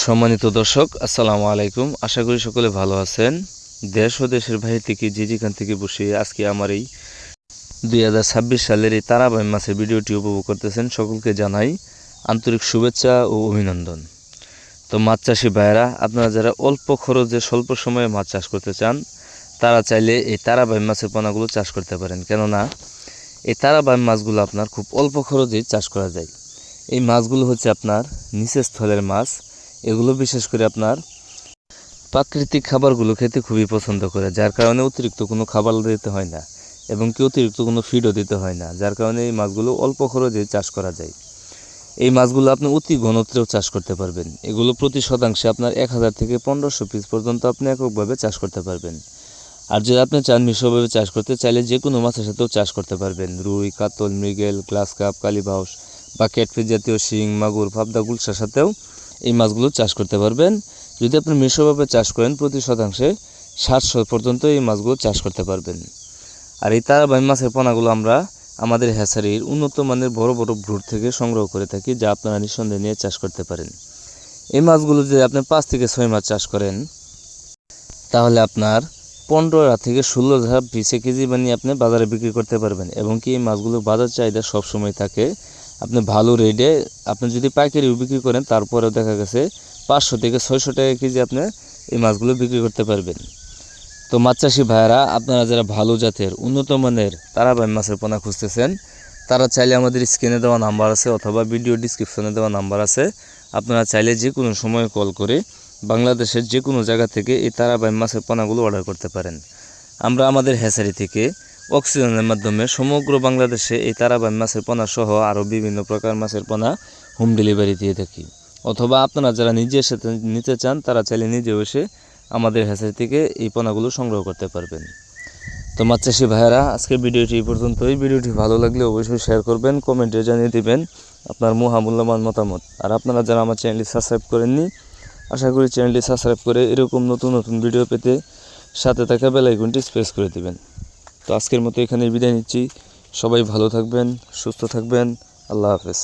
সম্মানিত দর্শক, আসসালামু আলাইকুম। আশা করি সকলে ভালো আছেন। দেশ ও দেশের বাইরে থেকে যেখান থেকে বসে আজকে আমার এই 2026 সালের এই তারাবাই মাছের ভিডিওটি উপভোগ করতেছেন, সকলকে জানাই আন্তরিক শুভেচ্ছা ও অভিনন্দন। তো মাছ চাষি ভাইয়েরা, আপনারা যারা অল্প খরচে স্বল্প সময়ে মাছ চাষ করতে চান, তারা চাইলে এই তারাবাই মাছের পোনাগুলো চাষ করতে পারেন। কেননা এই তারাবাই মাছগুলো আপনার খুব অল্প খরচেই চাষ করা যায়। এই মাছগুলো হচ্ছে আপনার নিচের স্থলের মাছ। এগুলো বিশেষ করে আপনার প্রাকৃতিক খাবারগুলো খেতে খুবই পছন্দ করে, যার কারণে অতিরিক্ত কোনো খাবার দিতে হয় না এবং কি অতিরিক্ত কোনো ফিডও দিতে হয় না, যার কারণে এই মাছগুলো অল্প খরচে চাষ করা যায়। এই মাছগুলো আপনি অতি ঘনত্বেও চাষ করতে পারবেন। এগুলো প্রতি শতাংশে আপনার 1000 থেকে 1500 পিস পর্যন্ত আপনি এককভাবে চাষ করতে পারবেন। আর যদি আপনি চান মিশ্রভাবে চাষ করতে, চাইলে যে কোনো মাছের সাথেও চাষ করতে পারবেন। রুই, কাতল, মৃগেল, গ্লাস কাপ, কালীবাউস বা ক্যাটফিশ জাতীয় শিং, মাগুর, পাবদা, গুলশার সাথেও এই মাছগুলো চাষ করতে পারবেন। যদি আপনি মিশ্রভাবে চাষ করেন, প্রতি শতাংশে 700 পর্যন্ত এই মাছগুলো চাষ করতে পারবেন। আর এই তারাবাই মাছের পোনাগুলো আমরা আমাদের হ্যাচারির উন্নত মানের বড় বড় ব্রুড থেকে সংগ্রহ করে থাকি, যা আপনারা নিঃসন্দেহে নিয়ে চাষ করতে পারেন। এই মাছগুলো যদি আপনি 5 থেকে 6 মাস চাষ করেন, তাহলে আপনার 15 থেকে 16,000 পিসে কেজি বানিয়ে আপনি বাজারে বিক্রি করতে পারবেন। এবং কি এই মাছগুলোর বাজার চাহিদা সবসময় থাকে। আপনি ভালো রেটে আপনি যদি পাইকারিও বিক্রি করেন, তারপরেও দেখা গেছে 500 থেকে 600 টাকা কেজি আপনি এই মাছগুলো বিক্রি করতে পারবেন। তো মাছ চাষি ভাইয়েরা, আপনারা যারা ভালো জাতের উন্নত মানের তারাবাই মাছের পোনা খুঁজতেছেন, তারা চাইলে আমাদের স্ক্রিনে দেওয়া নাম্বার আছে অথবা ভিডিও ডিসক্রিপশনে দেওয়া নাম্বার আছে, আপনারা চাইলে যে কোনো সময় কল করে বাংলাদেশের যে কোনো জায়গা থেকে এই তারাবাই মাছের পোনাগুলো অর্ডার করতে পারেন। আমরা আমাদের হ্যাচারি থেকে অক্সিজেনের মাধ্যমে সমগ্র বাংলাদেশে এই তারাবাই মাছের পোনা সহ আরও বিভিন্ন প্রকার মাছের পোনা হোম ডেলিভারি দিয়ে থাকি। অথবা আপনারা যারা নিজে এসে নিতে চান, তারা চাইলে নিজেও এসে আমাদের হ্যাচারি থেকে এই পোনাগুলো সংগ্রহ করতে পারবেন। তো মাছ চাষি ভাইয়েরা, আজকের ভিডিওটি এই পর্যন্তই। ভিডিওটি ভালো লাগলে অবশ্যই শেয়ার করবেন, কমেন্টে জানিয়ে দেবেন আপনার মূল্যবান মতামত। আর আপনারা যারা আমার চ্যানেলটি সাবস্ক্রাইব করেননি, আশা করি চ্যানেলটি সাবস্ক্রাইব করে এরকম নতুন নতুন ভিডিও পেতে সাথে থাকা বেল আইকনটি প্রেস করে দেবেন। তো আজকের মতো এখানে বিদায় নিচ্ছি। সবাই ভালো থাকবেন, সুস্থ থাকবেন। আল্লাহ হাফেজ।